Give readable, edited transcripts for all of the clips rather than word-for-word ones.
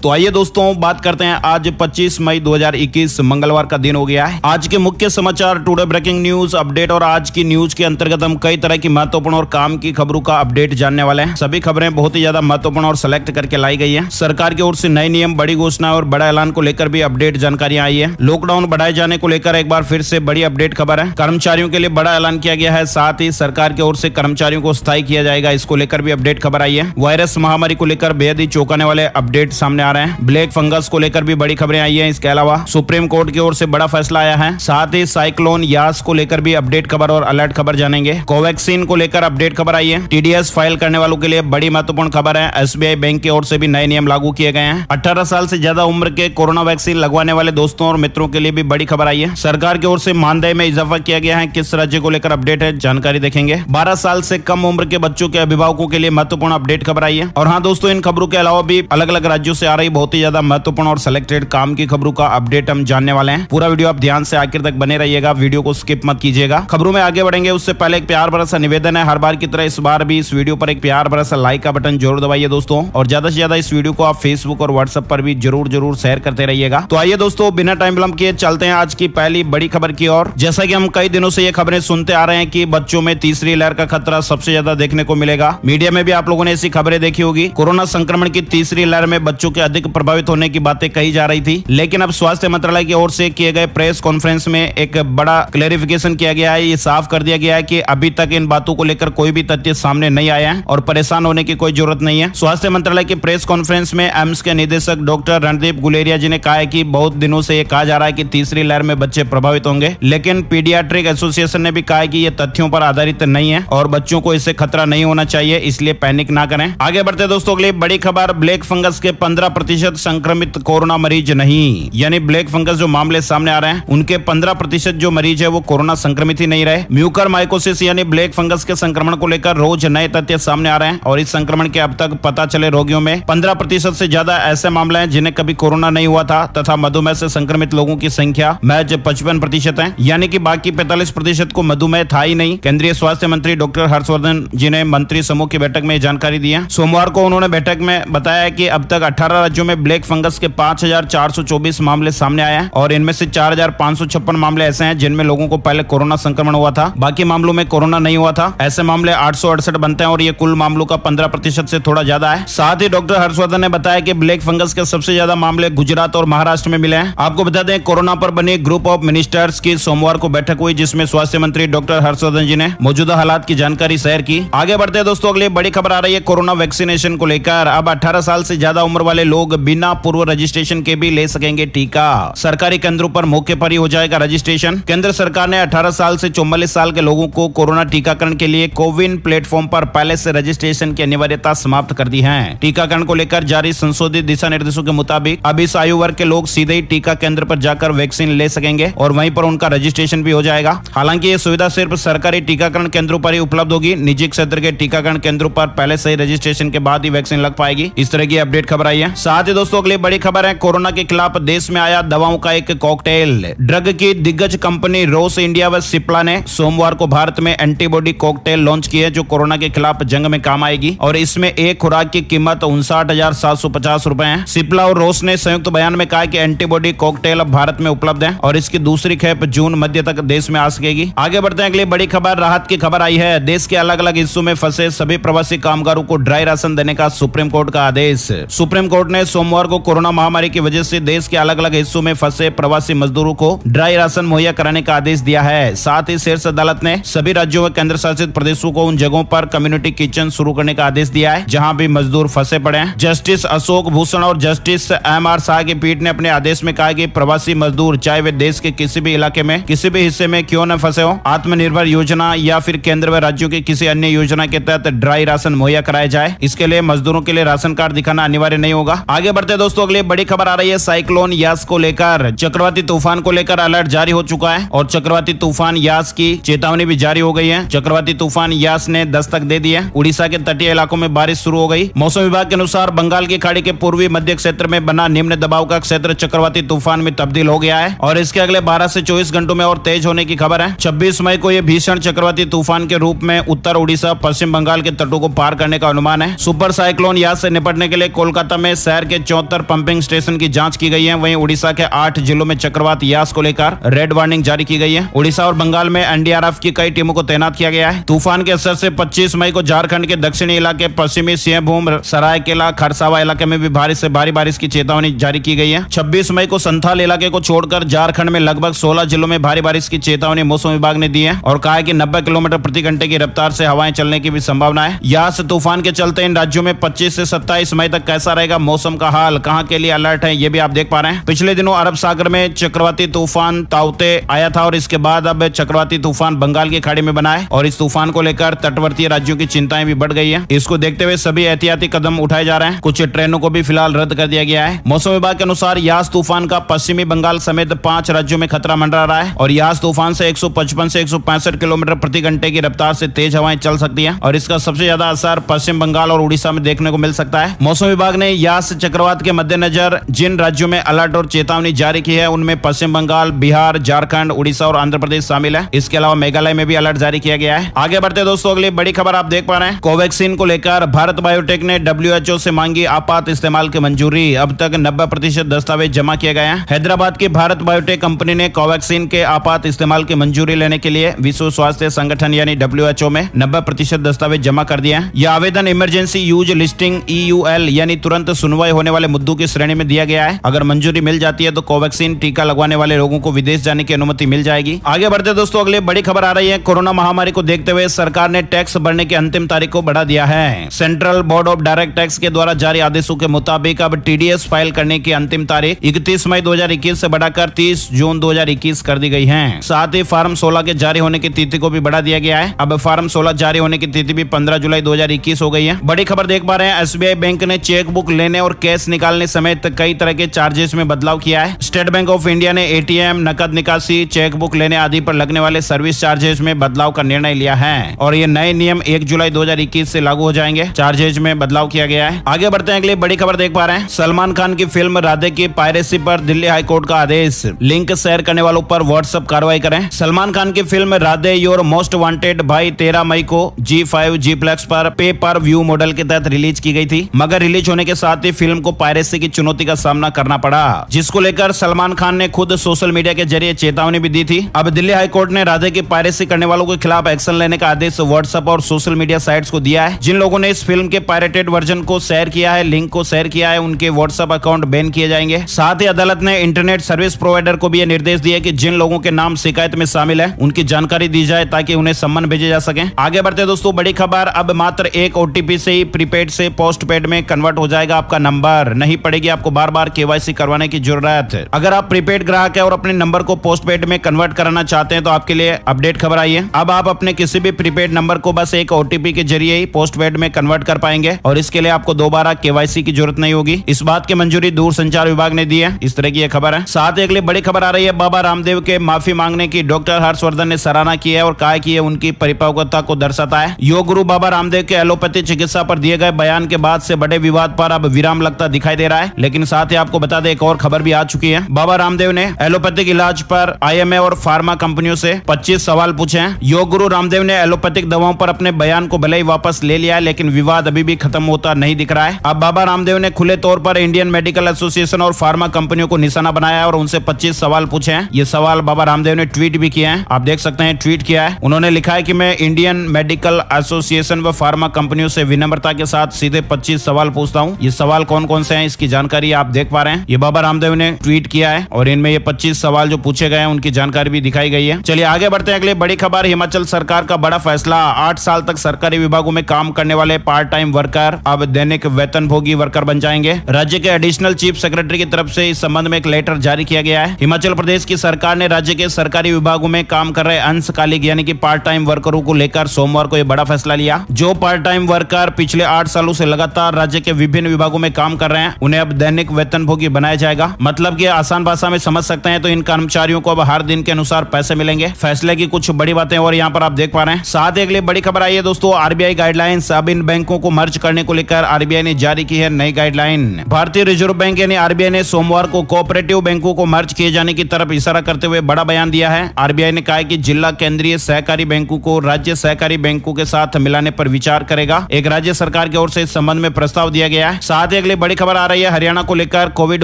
तो आइए दोस्तों बात करते हैं आज 25 मई 2021 मंगलवार का दिन हो गया है। आज के मुख्य समाचार, टुडे ब्रेकिंग न्यूज अपडेट और आज की न्यूज के अंतर्गत हम कई तरह की महत्वपूर्ण और काम की खबरों का अपडेट जानने वाले हैं। सभी खबरें बहुत ही ज्यादा महत्वपूर्ण और सिलेक्ट करके लाई गई है। सरकार की ओर से नए नियम, बड़ी घोषणा और बड़ा ऐलान को लेकर भी अपडेट जानकारियां आई है। लॉकडाउन बढ़ाए जाने को लेकर एक बार फिर से बड़ी अपडेट खबर है। कर्मचारियों के लिए बड़ा ऐलान किया गया है, साथ ही सरकार की ओर से कर्मचारियों को स्थायी किया जाएगा, इसको लेकर भी अपडेट खबर आई है। वायरस महामारी को लेकर बेहद ही चौंकाने वाले अपडेट सामने आ रहे हैं। ब्लैक फंगस को लेकर भी बड़ी खबरें आई हैं। इसके अलावा सुप्रीम कोर्ट की ओर से बड़ा फैसला आया है। साथ ही साइक्लोन यास को लेकर भी अपडेट खबर और अलर्ट खबर जानेंगे। कोवैक्सीन को लेकर अपडेट खबर आई है। टीडीएस फाइल करने वालों के लिए बड़ी महत्वपूर्ण खबर है। एसबीआई बैंक की ओर से भी नए नियम लागू किए गए हैं। 18 साल से ज्यादा उम्र के कोरोना वैक्सीन लगवाने वाले दोस्तों और मित्रों के लिए भी बड़ी खबर आई है। सरकार की ओर से मानदेय में इजाफा किया गया है। किस राज्य को लेकर अपडेट है, जानकारी देखेंगे। 12 साल से कम उम्र के बच्चों के अभिभावकों के लिए महत्वपूर्ण अपडेट खबर आई है। और हाँ दोस्तों, इन खबरों के अलावा भी अलग अलग राज्यों से आ रही बहुत ही ज्यादा महत्वपूर्ण और सिलेक्टेड काम की खबरों का अपडेट हम जानने वाले हैं। पूरा वीडियो आप ध्यान से आखिर तक बने रहिएगा, वीडियो को स्किप मत कीजिएगा। खबरों में आगे बढ़ेंगे उससे पहले एक प्यार भरा सा निवेदन है, हर बार की तरह इस बार भी इस वीडियो पर एक प्यार भरा सा लाइक का बटन जरूर दबाइए दोस्तों, और ज्यादा से ज्यादा इस वीडियो को आप फेसबुक और व्हाट्सएप पर भी जरूर शेयर करते रहिएगा। तो आइए दोस्तों, बिना टाइम विलंब किए चलते हैं आज की पहली बड़ी खबर की ओर। जैसा कि हम कई दिनों से ये खबरें सुनते आ रहे हैं कि बच्चों में तीसरी लहर का खतरा सबसे ज्यादा देखने को मिलेगा। मीडिया में भी आप लोगों ने ऐसी खबरें देखी होगी। कोरोना संक्रमण की तीसरी लहर में बच्चों के अधिक प्रभावित होने की बातें कही जा रही थी, लेकिन अब स्वास्थ्य मंत्रालय की ओर से किए गए प्रेस कॉन्फ्रेंस में एक बड़ा क्लेरिफिकेशन किया गया है। ये साफ कर दिया गया है कि अभी तक इन बातों को लेकर कोई भी तथ्य सामने नहीं आया है और परेशान होने की कोई जरूरत नहीं है। स्वास्थ्य मंत्रालय की प्रेस कॉन्फ्रेंस में एम्स के निदेशक डॉक्टर रणदीप गुलेरिया जी ने कहा है कि बहुत दिनों से ये कहा जा रहा है कि तीसरी लहर में बच्चे प्रभावित होंगे, लेकिन पीडियाट्रिक एसोसिएशन ने भी कहा है कि ये तथ्यों पर आधारित नहीं है और बच्चों को इससे खतरा नहीं होना चाहिए, इसलिए पैनिक ना करें। आगे बढ़ते दोस्तों, अगली बड़ी खबर, ब्लैक फंगस के 15% संक्रमित कोरोना मरीज नहीं, यानी ब्लैक फंगस जो मामले सामने आ रहे हैं उनके 15% जो मरीज है वो कोरोना संक्रमित ही नहीं रहे। म्यूकरमाइकोसिस यानी ब्लैक फंगस के संक्रमण को लेकर रोज नए तथ्य सामने आ रहे हैं और इस संक्रमण के अब तक पता चले रोगियों में 15% से ज्यादा ऐसे मामले हैं जिन्हें कभी कोरोना नहीं हुआ था, तथा मधुमेह से संक्रमित लोगों की संख्या महज 55% है, यानी कि बाकी 45% को मधुमेह था ही नहीं। केंद्रीय स्वास्थ्य मंत्री डॉक्टर हर्षवर्धन जी ने मंत्री समूह की बैठक में जानकारी दी है। सोमवार को उन्होंने बैठक में बताया कि अब तक 18 राज्यों में ब्लैक फंगस के 5424 मामले सामने आए हैं और इनमें से 4556 मामले ऐसे हैं जिनमें लोगों को पहले कोरोना संक्रमण हुआ था, बाकी मामलों में कोरोना नहीं हुआ था। ऐसे मामले 868 बनते हैं और ये कुल मामलों का 15% से थोड़ा ज्यादा है। साथ ही डॉक्टर हर्षवर्धन ने बताया कि ब्लैक फंगस के सबसे ज्यादा मामले गुजरात और महाराष्ट्र में मिले हैं। आपको बता दें, कोरोना पर बनी ग्रुप ऑफ मिनिस्टर्स की सोमवार को बैठक हुई जिसमें स्वास्थ्य मंत्री डॉक्टर हर्षवर्धन जी ने मौजूदा हालात की जानकारी शेयर की। आगे बढ़ते हैं दोस्तों, अगली बड़ी खबर आ रही है कोरोना वैक्सीनेशन को लेकर। अब 18 साल से ज्यादा उम्र वाले लोग बिना पूर्व रजिस्ट्रेशन के भी ले सकेंगे टीका। सरकारी केंद्रों पर मौके पर ही हो जाएगा रजिस्ट्रेशन। केंद्र सरकार ने 18 साल से 44 साल के लोगों को कोरोना टीकाकरण के लिए कोविन प्लेटफॉर्म पर पहले से रजिस्ट्रेशन की अनिवार्यता समाप्त कर दी है। टीकाकरण को लेकर जारी संशोधित दिशा निर्देशों के मुताबिक अब इस आयु वर्ग के लोग सीधे ही टीका केंद्र पर जाकर वैक्सीन ले सकेंगे और वहीं पर उनका रजिस्ट्रेशन भी हो जाएगा। हालांकि ये सुविधा सिर्फ सरकारी टीकाकरण केंद्रों पर ही उपलब्ध होगी। निजी क्षेत्र के टीकाकरण केंद्रों पर पहले से ही रजिस्ट्रेशन के बाद ही वैक्सीन लग पाएगी। इस तरह की अपडेट खबर आई है। साथ ही दोस्तों, अगली बड़ी खबर है कोरोना के खिलाफ देश में आया दवाओं का एक कॉकटेल। ड्रग की दिग्गज कंपनी रोस इंडिया व सिप्ला ने सोमवार को भारत में एंटीबॉडी कॉकटेल लॉन्च की है जो कोरोना के खिलाफ जंग में काम आएगी और इसमें एक खुराक की कीमत 59,750 रुपए है। सिप्ला और रोस ने संयुक्त बयान में कहा कि एंटीबॉडी कॉकटेल अब भारत में उपलब्ध है और इसकी दूसरी खेप जून मध्य तक देश में आ सकेगी। आगे बढ़ते हैं, अगली बड़ी खबर, राहत की खबर आई है। देश के अलग अलग हिस्सों में फंसे सभी प्रवासी कामगारों को ड्राई राशन देने का सुप्रीम कोर्ट का आदेश। सुप्रीम कोर्ट ने सोमवार को कोरोना महामारी की वजह से देश के अलग अलग हिस्सों में फंसे प्रवासी मजदूरों को ड्राई राशन मुहैया कराने का आदेश दिया है। साथ ही शीर्ष अदालत ने सभी राज्यों व केंद्र शासित प्रदेशों को उन जगहों पर कम्युनिटी किचन शुरू करने का आदेश दिया है जहां भी मजदूर फंसे पड़े हैं। जस्टिस अशोक भूषण और जस्टिस एम.आर. शाह की पीठ ने अपने आदेश में कहा कि प्रवासी मजदूर चाहे वे देश के किसी भी इलाके में किसी भी हिस्से में क्यों न फंसे हो, आत्मनिर्भर योजना या फिर केंद्र व राज्यों की किसी अन्य योजना के तहत ड्राई राशन मुहैया कराया जाए। इसके लिए मजदूरों के लिए राशन कार्ड दिखाना अनिवार्य नहीं होगा। आगे बढ़ते दोस्तों, अगली बड़ी खबर आ रही है साइक्लोन यास को लेकर। चक्रवाती तूफान को लेकर अलर्ट जारी हो चुका है और चक्रवाती तूफान यास की चेतावनी भी जारी हो गई है। चक्रवाती तूफान यास ने दस्तक दे दी है। उड़ीसा के तटीय इलाकों में बारिश शुरू हो गई। मौसम विभाग के अनुसार बंगाल की खाड़ी के पूर्वी मध्य क्षेत्र में बना निम्न दबाव का क्षेत्र चक्रवाती तूफान में तब्दील हो गया है और इसके अगले 12 से 24 घंटों में और तेज होने की खबर है। 26 मई को यह भीषण चक्रवाती तूफान के रूप में उत्तर उड़ीसा, पश्चिम बंगाल के तटों को पार करने का अनुमान है। सुपर साइक्लोन यास से निपटने के लिए कोलकाता में शहर के 74 पंपिंग स्टेशन की जांच की गई है। वहीं उड़ीसा के 8 जिलों में चक्रवात यास को लेकर रेड वार्निंग जारी की गई है। उड़ीसा और बंगाल में एनडीआरएफ की कई टीमों को तैनात किया गया है। तूफान के असर से 25 मई को झारखंड के दक्षिणी इलाके पश्चिमी सिंहभूम, सरायकेला, खरसावा इलाके में भी भारी से भारी बारिश की चेतावनी जारी की गई है। 26 मई को संथाल इलाके को छोड़कर झारखंड में लगभग 16 जिलों में भारी बारिश की चेतावनी मौसम विभाग ने दी है और कहा है कि 90 किलोमीटर प्रति घंटे की रफ्तार से हवाएं चलने की भी संभावना है। यास तूफान के चलते इन राज्यों में 25 से 27 मई तक कैसा रहेगा मौसम का हाल, कहां के लिए अलर्ट है, ये भी आप देख पा रहे हैं। पिछले दिनों अरब सागर में चक्रवाती तूफान ताउते आया था और इसके बाद अब चक्रवाती तूफान बंगाल की खाड़ी में बना है और इस तूफान को लेकर तटवर्तीय राज्यों की चिंताएं भी बढ़ गई है। इसको देखते हुए सभी एहतियाती कदम उठाए जा रहे हैं। कुछ ट्रेनों को भी फिलहाल रद्द कर दिया गया है। मौसम विभाग के अनुसार यास तूफान का पश्चिमी बंगाल समेत 5 राज्यों में खतरा मंडरा रहा है और यास तूफान से 155 से 165 किलोमीटर प्रति घंटे की रफ्तार से तेज हवाएं चल सकती हैं और इसका सबसे ज्यादा असर पश्चिम बंगाल और उड़ीसा में देखने को मिल सकता है। मौसम विभाग ने यास चक्रवात के मद्देनजर जिन राज्यों में अलर्ट और चेतावनी जारी की है उनमें पश्चिम बंगाल, बिहार, झारखंड, उड़ीसा और आंध्र प्रदेश शामिल है। इसके अलावा मेघालय में भी अलर्ट जारी किया गया है। आगे बढ़ते दोस्तों, अगली बड़ी खबर आप देख पा रहे हैं। कोवैक्सीन को लेकर भारत बायोटेक ने WHO से मांगी आपात इस्तेमाल की मंजूरी। अब तक 90% दस्तावेज जमा किए गए हैं। हैदराबाद की भारत बायोटेक कंपनी ने कोवैक्सीन के आपात इस्तेमाल की मंजूरी लेने के लिए विश्व स्वास्थ्य संगठन यानी WHO में 90% दस्तावेज जमा कर दिए हैं। यह आवेदन इमरजेंसी यूज लिस्टिंग EUL यानी तुरंत सुनवाई होने वाले मुद्दों की श्रेणी में दिया गया है। अगर मंजूरी मिल जाती है तो कोवैक्सीन टीका लगवाने वाले लोगों को विदेश जाने की अनुमति मिल जाएगी। आगे बढ़ते दोस्तों, अगली बड़ी खबर आ रही है। कोरोना महामारी को देखते हुए सरकार ने टैक्स भरने की अंतिम तारीख को बढ़ा दिया है। Central board of direct tax के द्वारा जारी आदेशों के मुताबिक अब TDS फाइल करने की अंतिम तारीख 31 मई 2021 से बढ़ाकर 30 जून 2021 कर दी गई है। साथ ही फार्म 16 के जारी होने की तिथि को भी बढ़ा दिया गया है। अब फार्म 16 जारी होने की तिथि भी 15 जुलाई 2021 हो गई है। बड़ी खबर देख पा रहे हैं, SBI बैंक ने चेकबुक लेने और कैश निकालने समेत कई तरह के चार्जेस में बदलाव किया है। स्टेट बैंक ऑफ इंडिया ने ATM, नकद निकासी, चेकबुक लेने आदि पर लगने वाले सर्विस चार्जेस में बदलाव का निर्णय लिया है और ये नए नियम 1 जुलाई 2021 से लागू हो जाएंगे। चार्जेज में बदलाव किया गया है। आगे बढ़ते हैं, अगली बड़ी खबर देख पा रहे हैं। सलमान खान की फिल्म राधे की पायरेसी पर दिल्ली हाईकोर्ट का आदेश। लिंक शेयर करने वालों पर व्हाट्सएप कार्रवाई करें। सलमान खान की film Radhe your most wanted भाई 13 मई को G5 G-Plex पर पे पर व्यू मॉडल के तहत रिलीज की गई थी, मगर रिलीज होने के साथ ही फिल्म को पायरेसी की चुनौती का सामना करना पड़ा, जिसको लेकर सलमान खान ने खुद सोशल मीडिया के जरिए चेतावनी भी दी थी। अब दिल्ली हाईकोर्ट ने राधे की पायरेसी करने वालों के खिलाफ एक्शन लेने का आदेश व्हाट्सएप और सोशल मीडिया साइट्स को दिया है। जिन लोगों ने इस फिल्म के पायरेटेड वर्जन को शेयर किया है, लिंक को शेयर किया है, उनके व्हाट्सएप अकाउंट बैन किए जाएंगे। साथ ही अदालत ने इंटरनेट सर्विस प्रोवाइडर को भी यह निर्देश दिया कि जिन लोगों के नाम शिकायत में शामिल है उनकी जानकारी दी जाए ताकि उन्हें सम्मन भेजे जा सके। आगे बढ़ते दोस्तों, बड़ी खबर, अब मात्र एक OTP से ही प्रीपेड से पोस्टपेड में कन्वर्ट हो जाएगा आपका नंबर। नहीं पड़ेगी आपको बार बार KYC करवाने की जरूरत। अगर आप प्रीपेड ग्राहक है और अपने नंबर को पोस्टपेड में कन्वर्ट कराना चाहते हैं तो आपके लिए अपडेट खबर आई है। अब आप अपने किसी भी प्रीपेड नंबर को बस एक OTP के जरिए ही पोस्टपेड में कन्वर्ट कर पाएंगे और इसके लिए आपको दोबारा KYC की जरूरत नहीं होगी। इस बात की मंजूरी दूरसंचार विभाग ने दी है। इस तरह की यह खबर है। साथ ही अगली बड़ी खबर आ रही है, बाबा रामदेव के माफी मांगने की डॉक्टर हर्षवर्धन ने सराहना की है और कहा कि यह उनकी परिपक्वता को दर्शाता है। योग गुरु बाबा रामदेव के एलोपैथी चिकित्सा पर दिए गए बयान के बाद से बड़े विवाद पर अब विराम लगता दिखाई दे रहा है। लेकिन साथ ही आपको बता दें, एक और खबर भी आ चुकी है। बाबा रामदेव ने एलोपैथिक इलाज पर IMA और फार्मा कंपनियों से 25 सवाल पूछे हैं। योग गुरु रामदेव ने एलोपैथिक दवाओं पर अपने बयान को भले ही वापस ले लिया है, लेकिन विवाद अभी भी खत्म होता नहीं दिख रहा है। अब बाबा रामदेव ने खुले तौर पर इंडियन मेडिकल एसोसिएशन और फार्मा कंपनियों को निशाना बनाया है और उनसे 25 सवाल पूछे हैं। ये सवाल बाबा रामदेव ने ट्वीट भी किए हैं, आप देख सकते हैं, ट्वीट किया है। उन्होंने लिखा है कि मैं इंडियन मेडिकल एसोसिएशन व फार्मा कंपनियों से विनम्रता के साथ सीधे 25 सवाल पूछता हूँ। ये सवाल कौन कौन से हैं इसकी जानकारी आप देख पा रहे हैं। ये बाबा रामदेव ने ट्वीट किया है और इनमें ये 25 सवाल जो पूछे गए हैं उनकी जानकारी भी दिखाई गई है। चलिए आगे बढ़ते हैं, अगली बड़ी खबर, हिमाचल सरकार का बड़ा फैसला। 8 साल तक सरकारी विभागों में काम करने वाले पार्ट टाइम वर्कर अब दैनिक वेतनभोगी वर्कर बन जाएंगे। राज्य के एडिशनल चीफ सेक्रेटरी की तरफ से इस संबंध में एक लेटर जारी किया गया है। हिमाचल प्रदेश की सरकार ने राज्य के सरकारी विभागों में काम कर रहे अंशकालिक यानी कि पार्ट टाइम वर्करों को लेकर सोमवार को यह बड़ा फैसला लिया। जो पार्ट टाइम वर्कर पिछले 8 सालों से लगातार राज्य के विभिन्न विभागों में काम कर रहे हैं उन्हें अब दैनिक वेतनभोगी बनाया जाएगा। मतलब कि आसान भाषा में समझ सकते हैं तो इन कर्मचारियों को अब हर दिन के अनुसार पैसे मिलेंगे। फैसले की कुछ बड़ी बातें और यहाँ पर आप देख पा रहे हैं। साथ ही अगली बड़ी खबर आई है दोस्तों, RBI गाइडलाइंस। अब इन बैंकों को मर्ज करने को लेकर RBI ने जारी की है नई गाइडलाइन। भारतीय रिजर्व बैंक यानी RBI ने सोमवार को कोऑपरेटिव बैंकों को मर्ज किए जाने की तरफ इशारा करते हुए बड़ा बयान दिया है। RBI ने कहा कि जिला केंद्रीय सहकारी बैंकों को राज्य सहकारी बैंकों के साथ मिलाने पर विचार करेगा। एक राज्य सरकार की ओर से इस संबंध में प्रस्ताव दिया गया है। साथ ही ही अगली बड़ी खबर आ रही है हरियाणा को लेकर। कोविड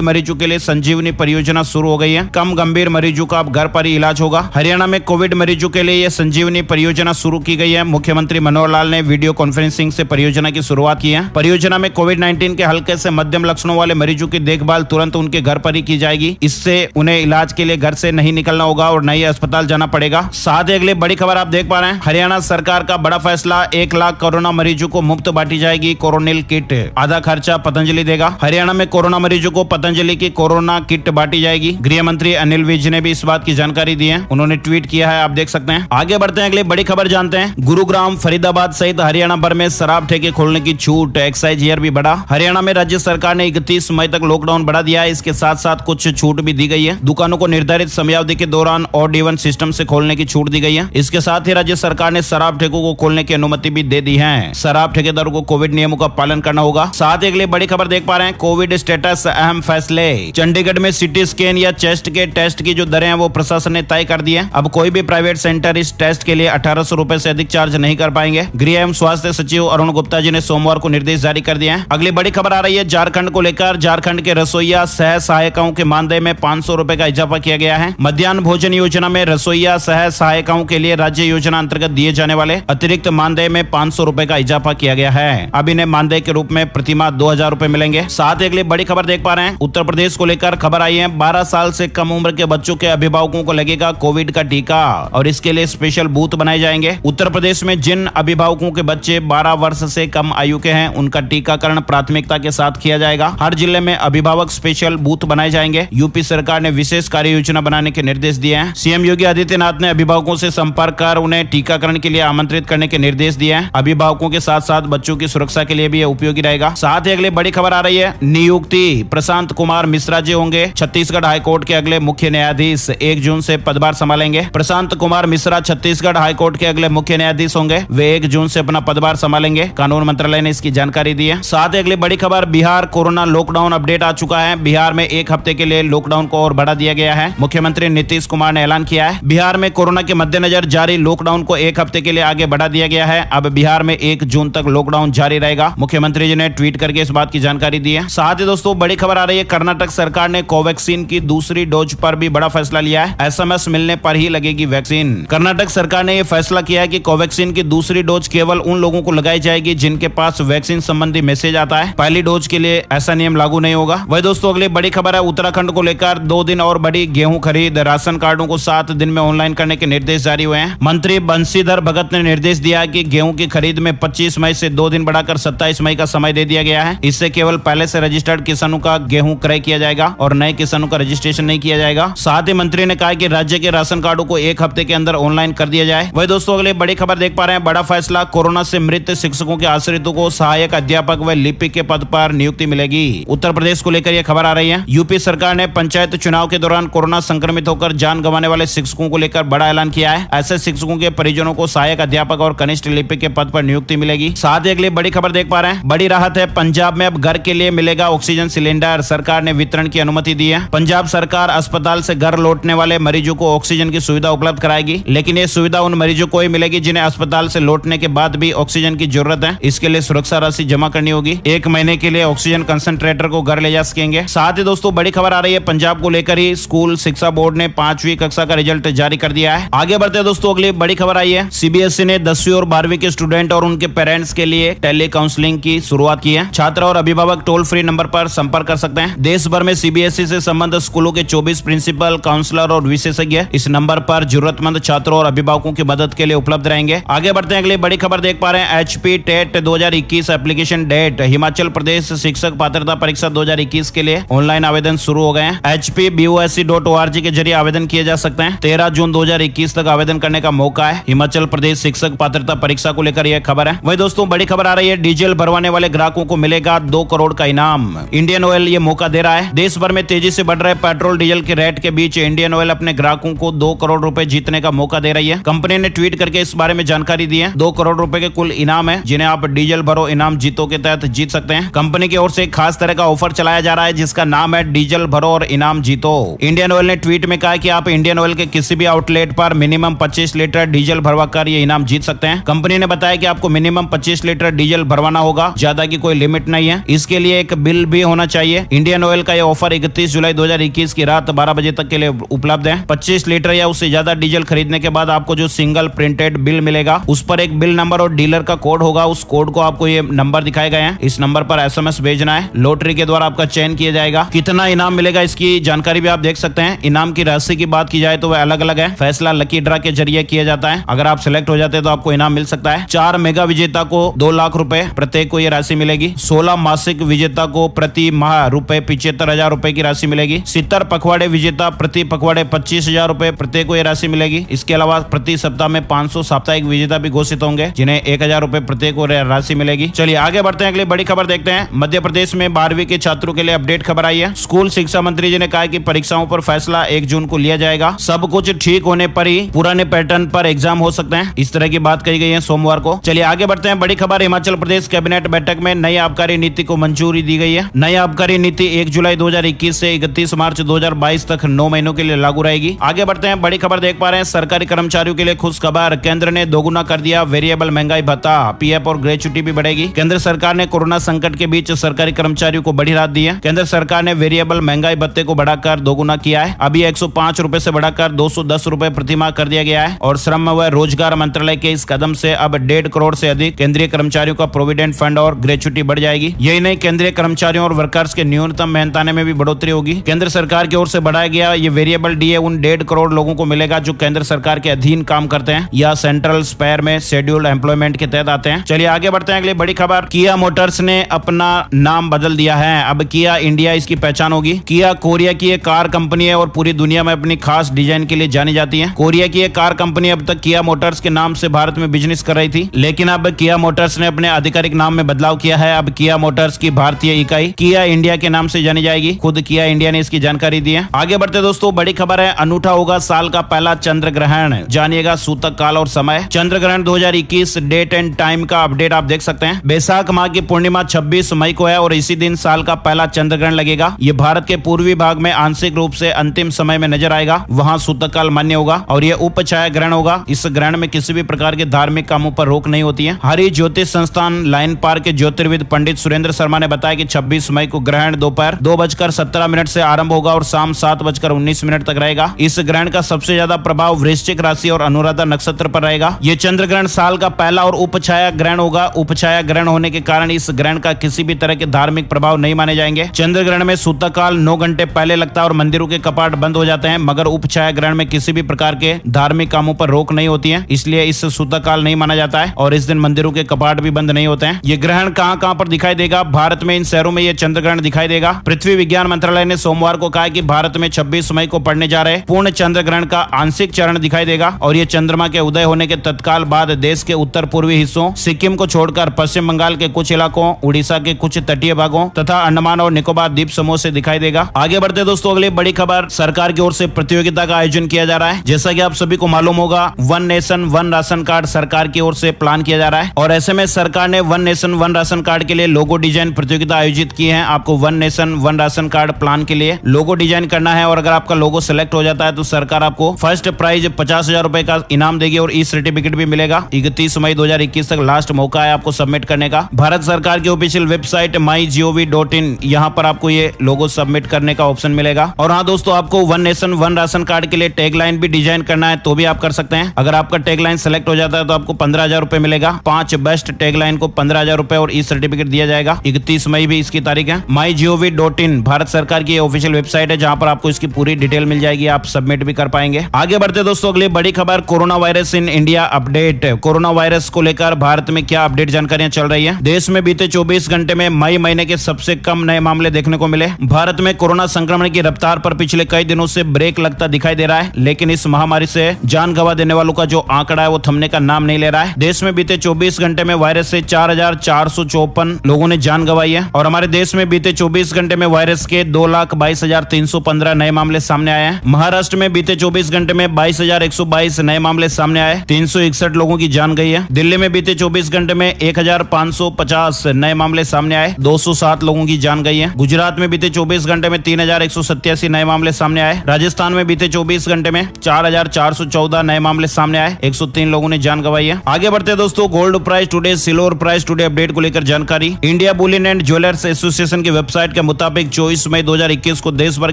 मरीजों के लिए संजीवनी परियोजना शुरू हो गई है। कम गंभीर मरीजों का अब घर पर ही इलाज होगा। हरियाणा में कोविड मरीजों के लिए यह संजीवनी परियोजना शुरू की गई है। मुख्यमंत्री मनोहर लाल ने वीडियो कॉन्फ्रेंसिंग से परियोजना की शुरुआत की है। परियोजना में कोविड-19 के हल्के से मध्यम लक्षणों वाले मरीजों की देखभाल तुरंत उनके घर पर ही की जाएगी। इससे उन्हें इलाज के लिए घर से नहीं निकलना होगा और न ही अस्पताल जाना पड़ेगा। साथ ही अगली बड़ी खबर आप देख पा रहे हैं हरियाणा सरकार का बड़ा फैसला, 1 लाख कोरोना मरीजों को मुफ्त बांटी जाएगी कोरोनिल किट। आधा खर्चा पतंजलि देगा। हरियाणा में कोरोना मरीजों को पतंजलि की कोरोना किट बांटी जाएगी। गृह मंत्री अनिल विज ने भी इस बात की जानकारी दी है। उन्होंने ट्वीट किया है, आप देख सकते हैं। आगे बढ़ते हैं, अगली बड़ी खबर जानते हैं। गुरुग्राम, फरीदाबाद सहित हरियाणा भर में शराब ठेके खोलने की छूट, एक्साइज ईयर भी बढ़ा। हरियाणा में राज्य सरकार ने 31 मई तक लॉकडाउन बढ़ा दिया है। इसके साथ साथ कुछ छूट भी दी गई है। दुकानों को निर्धारित समयावधि के दौरान ऑड इवन सिस्टम से खोलने की छूट दी गई है। इसके साथ ही राज्य सरकार ने शराब ठेकों को खोलने की अनुमति भी दे दी है। शराब ठेकेदारों को कोविड नियमों का पालन करना होगा। साथ ही अगली बड़ी खबर देख पा रहे हैं, कोविड स्टेटस अहम फैसले। चंडीगढ़ में सिटी स्कैन या चेस्ट के टेस्ट की जो दरें हैं वो प्रशासन ने तय कर दी है। अब कोई भी प्राइवेट सेंटर इस टेस्ट के लिए 1800 रुपए से अधिक चार्ज नहीं कर पाएंगे। गृह एवं स्वास्थ्य सचिव अरुण गुप्ता जी ने सोमवार को निर्देश जारी कर दिए हैं। अगली बड़ी खबर आ रही है झारखंड को लेकर। झारखंड के रसोईया सह सहायिकाओं के मानदेय में 500 रुपए का इजाफा किया गया है। मध्याह्न भोजन योजना में रसोईया सह सहायिकाओं के लिए राज्य योजना अंतर्गत दिए जाने वाले अतिरिक्त मानदेय में 500 रुपए का इजाफा किया गया है। अब इन्हें मानदेय के रूप में प्रतिमाह 2000 रुपए मिलेंगे। साथ ही अगली बड़ी खबर देख पा रहे हैं, उत्तर प्रदेश को लेकर खबर आई है। 12 साल से कम उम्र के बच्चों के अभिभावकों को लगेगा कोविड का टीका और इसके लिए स्पेशल बूथ बनाए जाएंगे। उत्तर प्रदेश में जिन अभिभावकों के बच्चे 12 वर्ष से कम आयु के हैं उनका टीकाकरण प्राथमिकता के साथ किया जाएगा। हर जिले में अभिभावक स्पेशल बूथ बनाए जाएंगे। यूपी सरकार ने विशेष कार्य योजना बनाने के निर्देश दिए हैं। सीएम योगी आदित्यनाथ ने अभिभावकों से संपर्क कर उन्हें टीकाकरण के लिए आमंत्रित करने के निर्देश दिए हैं। अभिभावकों के साथ साथ बच्चों की सुरक्षा के लिए भी यह उपयोगी रहेगा। साथ ही अगली बड़ी खबर आ रही है, नियुक्ति प्रशांत कुमार मिश्रा जी होंगे छत्तीसगढ़ हाईकोर्ट के अगले मुख्य न्यायाधीश। 1 जून से पदभार संभालेंगे। प्रशांत कुमार मिश्रा छत्तीसगढ़ हाईकोर्ट के अगले मुख्य न्यायाधीश होंगे। वे 1 जून से अपना पदभार संभालेंगे। कानून मंत्रालय ने इसकी जानकारी दी है। साथ ही अगली बड़ी खबर, बिहार कोरोना लॉकडाउन अपडेट आ चुका है। बिहार में 1 हफ्ते के लिए लॉकडाउन को और बढ़ा दिया गया है। मुख्यमंत्री नीतीश कुमार ने ऐलान किया है। बिहार में कोरोना के मद्देनजर जारी लॉकडाउन को 1 हफ्ते के लिए आगे बढ़ा दिया गया है। अब बिहार में 1 जून तक लॉकडाउन जारी रहेगा। मुख्यमंत्री जी ने ट्वीट करके इस बात की जानकारी दी है। साथ ही दोस्तों बड़ी खबर आ रही है, कर्नाटक सरकार ने कोवैक्सीन की दूसरी डोज पर भी बड़ा फैसला लिया है। एसएमएस मिलने पर ही लगेगी वैक्सीन। कर्नाटक सरकार ने यह फैसला किया है कि कोवैक्सीन की दूसरी डोज केवल उन लोगों को लगाई जाएगी जिनके पास वैक्सीन संबंधी मैसेज आता है। पहली डोज के लिए ऐसा नियम लागू नहीं होगा। वही दोस्तों अगली बड़ी खबर है, उत्तराखंड को लेकर 2 दिन और बढ़ी गेहूं खरीद। राशन कार्डों को 7 दिन में ऑनलाइन करने के निर्देश जारी हुए हैं। मंत्री बंशीधर भगत ने निर्देश दिया कि गेहूं की खरीद में 25 मई से 2 दिन बढ़ाकर 27 मई का समय दे दिया गया है। इससे केवल पहले से रजिस्टर्ड किसानों का गेहूं क्रय किया जाएगा और नए किसानों का रजिस्ट्रेशन नहीं किया जाएगा। साथ ही मंत्री ने कहा कि राज्य के राशन कार्डों को 1 हफ्ते के अंदर ऑनलाइन कर दिया जाए। वही दोस्तों अगली बड़ी खबर देख पा रहे हैं, बड़ा फैसला, कोरोना से मृत शिक्षकों के आश्रितों को सहायक अध्यापक व लिपिक के पद पर नियुक्ति मिलेगी। उत्तर प्रदेश को लेकर यह खबर आ रही है। यूपी सरकार ने पंचायत चुनाव के दौरान कोरोना संक्रमित होकर जान गंवाने वाले शिक्षकों को लेकर बड़ा ऐलान किया है। ऐसे शिक्षकों के परिजनों को सहायक अध्यापक और कनिष्ठ लिपिक के पद पर नियुक्ति मिलेगी। साथ ही अगली बड़ी खबर देख पा रहे हैं, बड़ी राहत है, पंजाब में अब घर के लिए मिलेगा ऑक्सीजन सिलेंडर। सरकार ने वितरण की अनुमति दी है। पंजाब सरकार अस्पताल से घर लौटने वाले मरीजों को ऑक्सीजन की सुविधा उपलब्ध कराएगी, लेकिन ये सुविधा उन मरीजों को ही मिलेगी जिन्हें अस्पताल से लौटने के बाद भी ऑक्सीजन की जरूरत है। इसके लिए सुरक्षा राशि जमा करनी होगी। 1 महीने के लिए ऑक्सीजन कंसंट्रेटर को घर ले जा सकेंगे। साथ ही दोस्तों बड़ी खबर आ रही है, पंजाब को लेकर ही स्कूल शिक्षा बोर्ड ने 5वीं कक्षा का रिजल्ट जारी कर दिया है। आगे बढ़ते दोस्तों अगली बड़ी खबर आई है, सीबीएसई ने 10वीं और 12वीं के स्टूडेंट और उनके पेरेंट्स के लिए टेली काउंसलिंग की शुरुआत की है। छात्र और अभिभावक टोल फ्री नंबर पर संपर्क कर सकते हैं। देश भर में सीबीएसई से संबंध स्कूलों के 24 प्रिंसिपल, काउंसलर और विशेषज्ञ इस नंबर पर जरूरतमंद छात्रों और अभिभावकों की मदद के लिए उपलब्ध रहेंगे। आगे बढ़ते हैं अगली बड़ी खबर देख पा रहे हैं, HP TET 2021 application date. Himachal Pradesh शिक्षक पात्रता परीक्षा 2021 के लिए ऑनलाइन आवेदन शुरू हो गए हैं। hpbosc.org के जरिए आवेदन किए जा सकते हैं। 13 जून 2021 तक आवेदन करने का मौका है। हिमाचल प्रदेश शिक्षक पात्रता परीक्षा को लेकर यह खबर है। वही दोस्तों बड़ी खबर आ रही है, डीजल भरवाने वाले ग्राहकों को मिलेगा 2 करोड़ का इनाम। इंडियन ऑयल ये मौका दे रहा है। देश भर में तेजी से बढ़ रहे पेट्रोल डीजल के रेट के बीच इंडियन ऑयल अपने ग्राहकों को 2 करोड़ रुपए जीतने का मौका दे रही है। कंपनी ने ट्वीट करके इस बारे में जानकारी दी है। 2 करोड़ रुपए के कुल इनाम है जिन्हें आप डीजल भरो इनाम जीतो के तहत जीत सकते हैं। कंपनी की ओर से एक खास तरह का ऑफर चलाया जा रहा है जिसका नाम है डीजल भरो और इनाम जीतो। इंडियन ऑयल ने ट्वीट में कहा कि आप इंडियन ऑयल के किसी भी आउटलेट पर मिनिमम 25 लीटर डीजल भरवा कर ये इनाम जीत सकते हैं। कंपनी ने बताया कि आपको मिनिमम 25 लीटर डीजल भरवाना होगा, ज्यादा की कोई लिमिट नहीं है। इसके लिए एक बिल भी होना चाहिए। इंडियन ऑयल का यह ऑफर 31 जुलाई 2021 की रात 12 बजे तक के लिए उपलब्ध है। 25 लीटर या उससे ज्यादा डीजल खरीदने के बाद आपको जो सिंगल प्रिंटेड बिल मिलेगा उस पर एक बिल नंबर और डीलर का कोड होगा। उस कोड को आपको ये नंबर दिखाए गए हैं, इस नंबर पर SMS भेजना है। लॉटरी के द्वारा आपका चयन किया जाएगा। कितना इनाम मिलेगा इसकी जानकारी भी आप देख सकते हैं। इनाम की राशि की बात की जाए तो वह अलग अलग है। फैसला लकी ड्रा के जरिए किया जाता है। अगर आप सिलेक्ट हो जाते हैं तो आपको इनाम मिल सकता है। 4 मेगा विजेता को 2 लाख रुपए प्रत्येक को यह राशि मिलेगी। 16 मासिक विजेता को प्रति माह रुपए 75,000 रुपए की राशि मिलेगी। 70 पखवाड़े विजेता प्रति पखवाड़े 25,000 रुपए प्रत्येक को यह राशि मिलेगी। इसके अलावा प्रति सप्ताह में 500 साप्ताहिक विजेता भी घोषित होंगे जिन्हें 1,000 रुपए प्रत्येक को राशि मिलेगी। चलिए आगे बढ़ते हैं, अगली बड़ी खबर देखते हैं। मध्य प्रदेश में 12वीं के छात्रों के लिए अपडेट खबर आई है। स्कूल शिक्षा मंत्री जी ने कहा कि परीक्षाओं पर फैसला 1 जून को लिया जाएगा। सब कुछ ठीक होने पर ही पुराने पैटर्न पर एग्जाम हो सकते हैं, इस तरह की बात कही गई है सोमवार को। चलिए आगे बढ़ते हैं, बड़ी खबर। हिमाचल प्रदेश कैबिनेट बैठक में नई आबकारी नीति को मंजूरी दी गई है। नई आबकारी नीति 1 जुलाई 2021 से 31 मार्च 2022 तक 9 महीनों के लिए लागू रहेगी। आगे बढ़ते हैं, बड़ी खबर देख पा रहे हैं। सरकारी कर्मचारियों के लिए खुश खबर, केंद्र ने दोगुना कर दिया वेरिएबल महंगाई भत्ता। PF और ग्रेच्युटी भी बढ़ेगी। केंद्र सरकार ने कोरोना संकट के बीच सरकारी कर्मचारियों को बड़ी राहत दी है। केंद्र सरकार ने वेरिएबल महंगाई भत्ते को बढ़ाकर दोगुना किया है। अभी 105 रुपए से बढ़ाकर 210 रुपए प्रतिमाह कर दिया गया है। और श्रम व रोजगार मंत्रालय के इस कदम से अब 1.5 करोड़ से अधिक केंद्रीय कर्मचारियों का प्रोविडेंट फंड और ग्रेच्युटी बढ़ जाएगी। यही नहीं, केंद्रीय कर्मचारियों और वर्कर्स के न्यूनतम मेहनताने में भी बढ़ोतरी होगी। केंद्र सरकार की ओर से बढ़ाया गया ये वेरिएबल डीए उन 1.5 करोड़ लोगों को मिलेगा जो केंद्र सरकार के अधीन काम करते हैं या सेंट्रल स्पेयर में शेड्यूल्ड एम्प्लॉयमेंट के तहत आते हैं। चलिए आगे बढ़ते हैं, अगली बड़ी खबर। किया मोटर्स ने अपना नाम बदल दिया है। अब किया इंडिया इसकी पहचान होगी। किया कोरिया की एक कार कंपनी है और पूरी दुनिया में अपनी खास डिजाइन के लिए जानी जाती है। कोरिया की एक कार कंपनी अब तक किया मोटर्स के नाम से भारत में बिजनेस कर रही थी, लेकिन अब किया मोटर्स ने अपने आधिकारिक नाम में बदलाव किया है। अब किया मोटर्स की भारतीय इकाई किया इंडिया के नाम से जानी जाएगी। खुद किया इंडिया ने इसकी जानकारी दी है। आगे बढ़ते दोस्तों, बड़ी खबर है। अनूठा होगा साल का पहला चंद्र ग्रहण, जानिएगा सूतक काल और समय। चंद्र ग्रहण 2021 डेट एंड टाइम का अपडेट आप देख सकते हैं। बैसाख माह की पूर्णिमा 26 मई को है और इसी दिन साल का पहला चंद्र ग्रहण लगेगा। ये भारत के पूर्वी भाग में आंशिक रूप से अंतिम समय में नजर आएगा, वहां सूतक काल मान्य होगा और ये उप छाया ग्रहण होगा। इस ग्रहण में किसी भी प्रकार के धार्मिक कामों पर रोक नहीं होती है। हरि ज्योतिष संस्थान लाइन पार्क के ज्योतिर्विद पंडित सुरेंद्र शर्मा ने बताया कि 26 मई को ग्रहण दोपहर 2:17 से आरंभ होगा और शाम 7:19 तक रहेगा। इस ग्रहण का सबसे ज्यादा प्रभाव वृश्चिक राशि और अनुराधा नक्षत्र पर रहेगा। ये चंद्र ग्रहण साल का पहला और उप छाया ग्रहण होगा। उप छाया ग्रहण होने के कारण इस ग्रहण का किसी भी तरह के धार्मिक प्रभाव नहीं माने जाएंगे। चंद्र ग्रहण में सूतक काल 9 घंटे पहले लगता है और मंदिरों के कपाट बंद हो जाते हैं, मगर उप छाया ग्रहण में किसी भी प्रकार के धार्मिक कामों पर रोक नहीं होती है, इसलिए इस सूतक काल नहीं माना जाता है और इस दिन मंदिरों के कपाट भी बंद नहीं होते हैं। ये ग्रहण कहां कहां पर दिखाई देगा? भारत में इन शहरों में ये चंद्र ग्रहण दिखाई देगा। पृथ्वी विज्ञान मंत्रालय ने सोमवार को कहा कि भारत में 26 मई को पड़ने जा रहे पूर्ण चंद्र ग्रहण का आंशिक चरण दिखाई देगा और ये चंद्रमा के उदय होने के तत्काल बाद देश के उत्तर पूर्वी हिस्सों, सिक्किम को छोड़कर पश्चिम बंगाल के कुछ इलाकों, उड़ीसा के कुछ तटीय भागों तथा अंडमान और निकोबार द्वीप समूह से दिखाई देगा। आगे बढ़ते दोस्तों, अगली बड़ी खबर। सरकार की ओर से प्रतियोगिता का आयोजन किया जा रहा है। जैसा कि आप सभी को मालूम होगा, one nation one ration card सरकार की ओर से प्लान किया जा रहा है और ऐसे में सरकार ने one nation one ration card के लिए लोगो डिजाइन प्रतियोगिता आयोजित की है। आपको one nation one ration card plan के लिए लोगो डिजाइन करना है और अगर आपका लोगो सिलेक्ट हो जाता है तो सरकार आपको फर्स्ट प्राइज 50,000 रुपए का इनाम देगी और ई सर्टिफिकेट भी मिलेगा। 31 मई 2021 तक लास्ट मौका है आपको सबमिट करने का। भारत सरकार की ऑफिशियल वेबसाइट mygov.in, यहाँ पर आपको ये लोगो सबमिट करने का ऑप्शन मिलेगा। और हाँ दोस्तों, आपको one nation one ration card के लिए टैगलाइन भी डिजाइन करना है तो भी आप कर सकते हैं। अगर आपका टैगलाइन सेलेक्ट हो जाता है तो आपको 15,000 रुपए मिलेगा। 5 बेस्ट टैगलाइन को 15,000 रुपए और ई सर्टिफिकेट दिया जाएगा। 31 मई भी इसकी तारीख है। mygov.in भारत सरकार की ऑफिशियल वेबसाइट है जहां पर आपको इसकी पूरी डिटेल मिल जाएगी, आप सबमिट भी कर पाएंगे। आगे बढ़ते दोस्तों, अगली बड़ी खबर। Corona virus in India update. Corona virus को लेकर भारत में क्या अपडेट जानकारियां चल रही है? देश में बीते 24 घंटे में मई महीने के सबसे कम नए मामले देखने को मिले। भारत में कोरोना संक्रमण की रफ्तार पर पिछले कई दिनों से ब्रेक लगता दिखाई दे रहा है, लेकिन इस महामारी से जान गंवा देने वालों का जो आंकड़ा है वो थमने का नाम नहीं ले रहा है। देश में बीते 24 घंटे में वायरस से 4,454 लोगों ने जान गंवाई है और हमारे देश में बीते 24 घंटे में वायरस के 2,22,315 नए मामले सामने आए हैं। महाराष्ट्र में बीते 24 घंटे में 22,122 नए मामले सामने आए, 361 लोगों की जान गई है। दिल्ली में बीते 24 घंटे में 1,550 नए मामले सामने आए, 207 लोगों की जान गई है। गुजरात में बीते 24 घंटे में 3,187 नए मामले सामने आए। राजस्थान में बीते 24 घंटे में 4,414 नए मामले सामने आए, 103 लोगों ने जान गंवाई है। आगे बढ़ते दोस्तों, gold price today, silver price today update को लेकर जानकारी। India Boolean and jewellers association की वेबसाइट के मुताबिक 24 मई 2021 को देश भर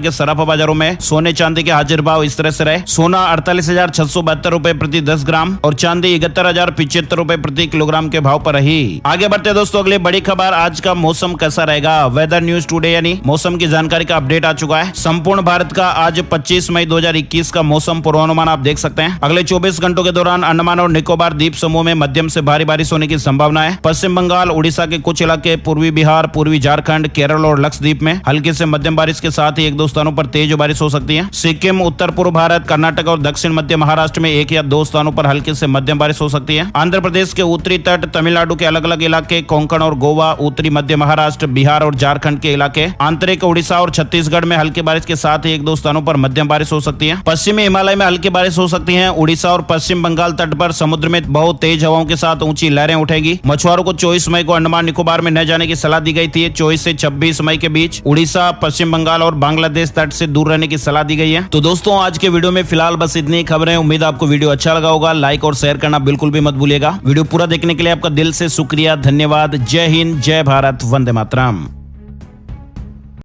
के सराफा बाजारों में सोने चांदी के हाजिर भाव इस तरह से रहे। सोना 48,672 रुपए प्रति 10 ग्राम और चांदी 71,075 रुपए प्रति किलोग्राम के भाव पर रही। आगे बढ़ते दोस्तों अगली बड़ी खबर, आज का मौसम कैसा रहेगा। वेदर न्यूज टुडे यानी मौसम की जानकारी का अपडेट आ चुका है। संपूर्ण भारत का आज 25 मई 2021 का मौसम पूर्वानुमान आप देख सकते हैं। अगले 24 घंटों के दौरान अंडमान और निकोबार द्वीप समूह में मध्यम से भारी बारिश होने की संभावना है। पश्चिम बंगाल, उड़ीसा के कुछ इलाके, पूर्वी बिहार, पूर्वी झारखंड, केरल और लक्षद्वीप में हल्की से मध्यम बारिश के साथ ही 1-2 स्थानों पर तेज बारिश हो सकती है। सिक्किम, उत्तर पूर्व भारत, कर्नाटक और दक्षिण मध्य महाराष्ट्र में 1 या 2 स्थानों पर हल्की से मध्यम बारिश हो सकती है। आंध्र प्रदेश के उत्तरी तट, तमिलनाडु के अलग अलग इलाके, कोंकण और गोवा, उत्तरी मध्य महाराष्ट्र, बिहार और झारखंड के इलाके, आंतरिक उड़ीसा और छत्तीसगढ़ में हल्की बारिश के साथ ही 1-2 स्थानों पर मध्यम बारिश हो सकती है। पश्चिमी हिमालय में हल्की बारिश हो सकती है। उड़ीसा और पश्चिम बंगाल तट पर समुद्र में बहुत तेज हवाओं के साथ ऊंची लहरें उठेगी। मछुआरों को 24 मई को अंडमान निकोबार में न जाने की सलाह दी गई थी। 24 से 26 मई के बीच उड़ीसा, पश्चिम बंगाल और बांग्लादेश तट से दूर रहने की सलाह दी गई है। तो दोस्तों आज के वीडियो में फिलहाल बस इतनी खबरें। उम्मीद आपको वीडियो अच्छा लगा होगा। लाइक और शेयर करना बिल्कुल भी मत भूलिएगा। वीडियो पूरा देखने के लिए आपका दिल से शुक्रिया, धन्यवाद। जय हिंद, जय भारत, वंदे मातरम।